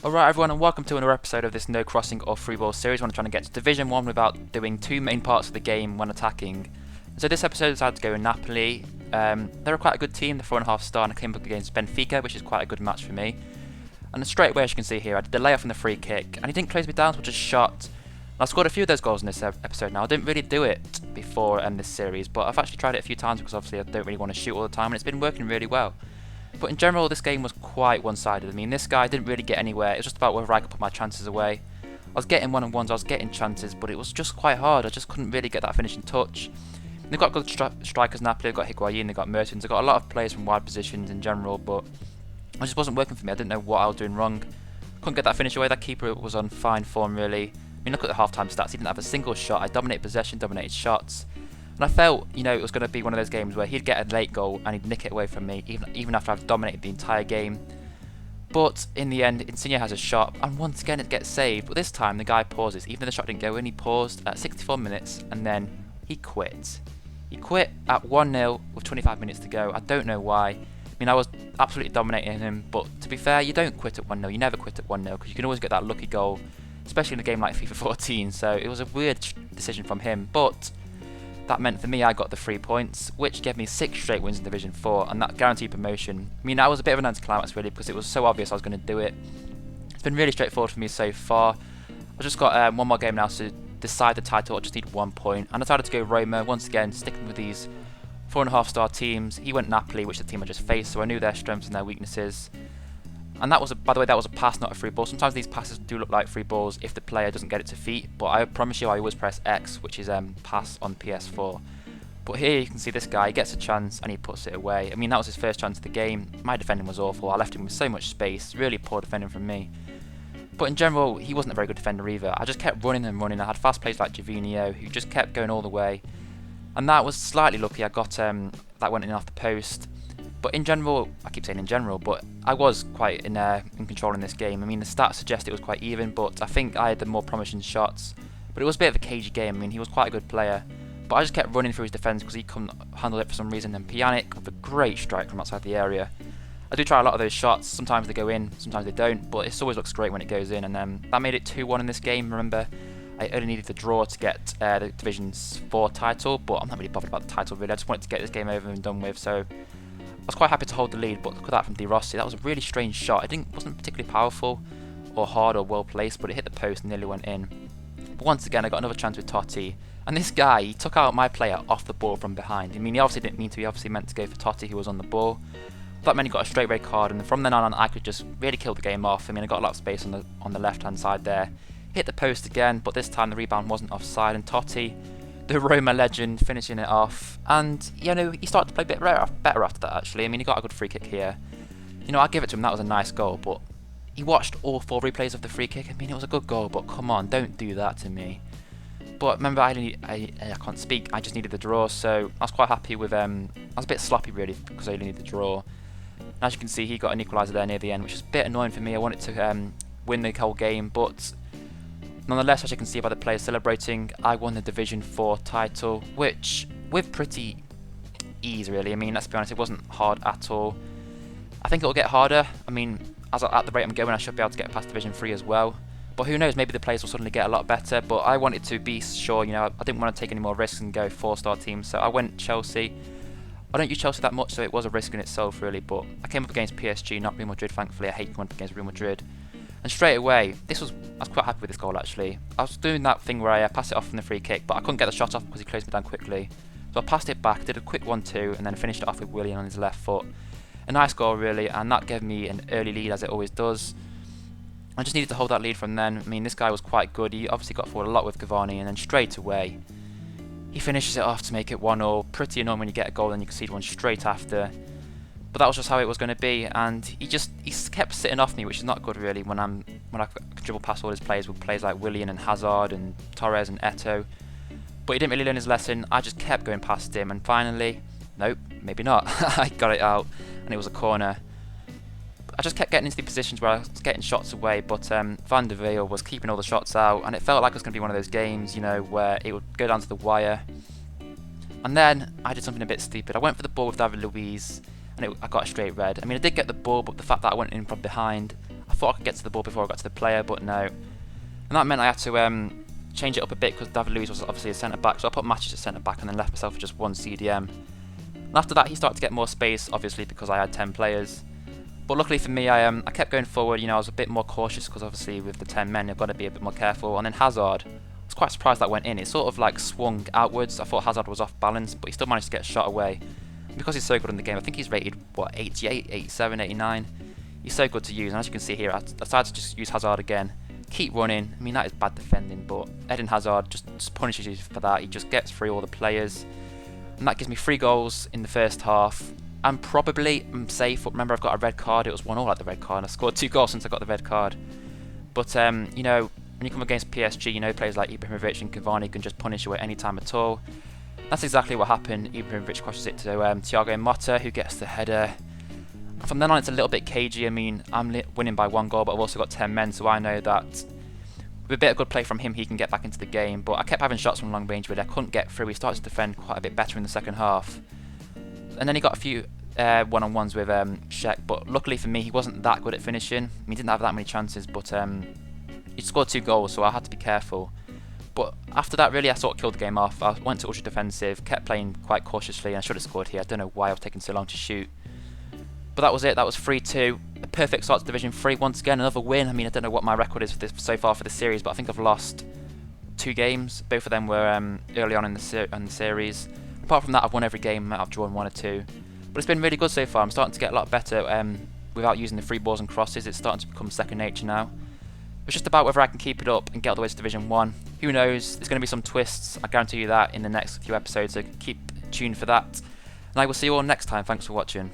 Alright everyone, and welcome to another episode of this no crossing or free ball series when I'm trying to get to Division 1 without doing two main parts of the game when attacking. So this episode I decided to go in Napoli. They're quite a good team, they're 4.5 star, and I came up against Benfica, which is quite a good match for me. And straight away, as you can see here, I did the layup from the free kick, and he didn't close me down, so I just shot. And I scored a few of those goals in this episode now. I didn't really do it before this series, but I've actually tried it a few times because obviously I don't really want to shoot all the time, and it's been working really well. But in general, this game was quite one-sided. I mean, this guy didn't really get anywhere. It was just about whether I could put my chances away. I was getting one-on-ones, I was getting chances, but it was just quite hard. I just couldn't really get that finishing touch. They've got good strikers, Napoli. They've got Higuain, they've got Mertens. They've got a lot of players from wide positions in general, but it just wasn't working for me. I didn't know what I was doing wrong. Couldn't get that finish away. That keeper was on fine form, really. I mean, look at the half-time stats. He didn't have a single shot. I dominated possession, dominated shots. And I felt, it was going to be one of those games where he'd get a late goal and he'd nick it away from me, even after I've dominated the entire game. But in the end, Insigne has a shot, and once again it gets saved. But this time the guy pauses. Even though the shot didn't go in, he paused at 64 minutes, and then he quit. He quit at 1-0 with 25 minutes to go. I don't know why. I mean, I was absolutely dominating him, but to be fair, you don't quit at 1-0. You never quit at 1-0, because you can always get that lucky goal, especially in a game like FIFA 14. So it was a weird decision from him, but that meant for me I got the 3 points, which gave me 6 straight wins in Division 4, and that guaranteed promotion. I mean, that was a bit of an anticlimax really, because it was so obvious I was going to do it. It's been really straightforward for me so far. I've just got one more game now to decide the title. I just need 1 point, and I decided to go Roma once again, sticking with these 4.5 star teams. He went Napoli, which is the team I just faced, so I knew their strengths and their weaknesses. And that was, by the way, that was a pass, not a free ball. Sometimes these passes do look like free balls if the player doesn't get it to feet, but I promise you I always press X, which is pass on PS4. But here you can see this guy, he gets a chance and he puts it away. I mean, that was his first chance of the game. My defending was awful. I left him with so much space. Really poor defending from me. But in general, he wasn't a very good defender either. I just kept running and running. I had fast players like Javinho, who just kept going all the way. And that was slightly lucky. I got that went in off the post. But in general, I keep saying in general, but I was quite in control in this game. I mean, the stats suggest it was quite even, but I think I had the more promising shots. But it was a bit of a cagey game. I mean, he was quite a good player. But I just kept running through his defence because he couldn't handle it for some reason. And Pjanic with a great strike from outside the area. I do try a lot of those shots. Sometimes they go in, sometimes they don't. But it always looks great when it goes in. And that made it 2-1 in this game. Remember, I only needed the draw to get the Division 4 title. But I'm not really bothered about the title, really. I just wanted to get this game over and done with. So I was quite happy to hold the lead, but look at that from De Rossi. That was a really strange shot. It wasn't particularly powerful or hard or well placed, but it hit the post and nearly went in. But once again, I got another chance with Totti. And this guy, he took out my player off the ball from behind. I mean, he obviously didn't mean to. He obviously meant to go for Totti, who was on the ball. That meant he got a straight red card, and from then on, I could just really kill the game off. I mean, I got a lot of space on the left-hand side there. Hit the post again, but this time the rebound wasn't offside, and Totti, the Roma legend, finishing it off. And he started to play a bit better after that, actually. I mean, he got a good free kick here. I'll give it to him. That was a nice goal, but he watched all 4 replays of the free kick. I mean, it was a good goal, but come on, don't do that to me. But remember, I can't speak. I just needed the draw, so I was quite happy with. I was a bit sloppy really because I only needed the draw. And as you can see, he got an equaliser there near the end, which is a bit annoying for me. I wanted to win the whole game, but nonetheless, as you can see by the players celebrating, I won the Division 4 title, which with pretty ease really. I mean, let's be honest, it wasn't hard at all. I think it'll get harder. I mean, at the rate I'm going, I should be able to get past Division 3 as well. But who knows, maybe the players will suddenly get a lot better. But I wanted to be sure, I didn't want to take any more risks and go 4-star teams. So I went Chelsea. I don't use Chelsea that much, so it was a risk in itself really. But I came up against PSG, not Real Madrid, thankfully. I hate going up against Real Madrid. And straight away, I was quite happy with this goal actually. I was doing that thing where I passed it off from the free kick, but I couldn't get the shot off because he closed me down quickly. So I passed it back, did a quick 1-2, and then finished it off with Willian on his left foot. A nice goal really, and that gave me an early lead as it always does. I just needed to hold that lead from then. I mean, this guy was quite good. He obviously got forward a lot with Cavani, and then straight away, he finishes it off to make it 1-0. Pretty annoying when you get a goal and you concede one straight after. But that was just how it was going to be, and he kept sitting off me, which is not good really when I dribble past all his players with players like Willian and Hazard and Torres and Eto'o. But he didn't really learn his lesson. I just kept going past him, and finally, nope, maybe not. I got it out, and it was a corner. I just kept getting into the positions where I was getting shots away, but Van der Veer was keeping all the shots out, and it felt like it was going to be one of those games, where it would go down to the wire. And then I did something a bit stupid. I went for the ball with David Luiz, and I got a straight red. I mean, I did get the ball, but the fact that I went in from behind, I thought I could get to the ball before I got to the player, but no. And that meant I had to change it up a bit because David Luiz was obviously a centre-back, so I put Matic at centre-back and then left myself with just one CDM. And after that, he started to get more space, obviously because I had 10 players. But luckily for me, I kept going forward. I was a bit more cautious because obviously with the 10 men, you've got to be a bit more careful. And then Hazard, I was quite surprised that went in. It sort of like swung outwards. I thought Hazard was off balance, but he still managed to get a shot away. And because he's so good in the game, I think he's rated, 88, 87, 89. He's so good to use. And as you can see here, I decided to just use Hazard again. Keep running. I mean, that is bad defending, but Eden Hazard just punishes you for that. He just gets through all the players. And that gives me 3 goals in the first half. And probably I'm safe. Remember, I've got a red card. It was 1-1 at the red card. And I scored 2 goals since I got the red card. But, when you come against PSG, players like Ibrahimovic and Cavani can just punish you at any time at all. That's exactly what happened. Ibrahimovic crosses it to Thiago Motta, who gets the header. From then on, it's a little bit cagey. I mean, I'm winning by 1 goal, but I've also got 10 men, so I know that with a bit of good play from him, he can get back into the game. But I kept having shots from long range, but I couldn't get through. He started to defend quite a bit better in the second half. And then he got a few one-on-ones with Sheck, but luckily for me, he wasn't that good at finishing. I mean, he didn't have that many chances, but he scored 2 goals, so I had to be careful. But after that, really, I sort of killed the game off. I went to ultra defensive, kept playing quite cautiously, and I should have scored here. I don't know why I was taking so long to shoot. But that was it. That was 3-2. A perfect start to Division 3. Once again, another win. I mean, I don't know what my record is for this, so far for the series, but I think I've lost 2 games. Both of them were early on in the series. Apart from that, I've won every game. I've drawn 1 or 2. But it's been really good so far. I'm starting to get a lot better without using the free balls and crosses. It's starting to become second nature now. It's just about whether I can keep it up and get all the way to Division 1. Who knows? There's going to be some twists. I guarantee you that in the next few episodes, so keep tuned for that. And I will see you all next time. Thanks for watching.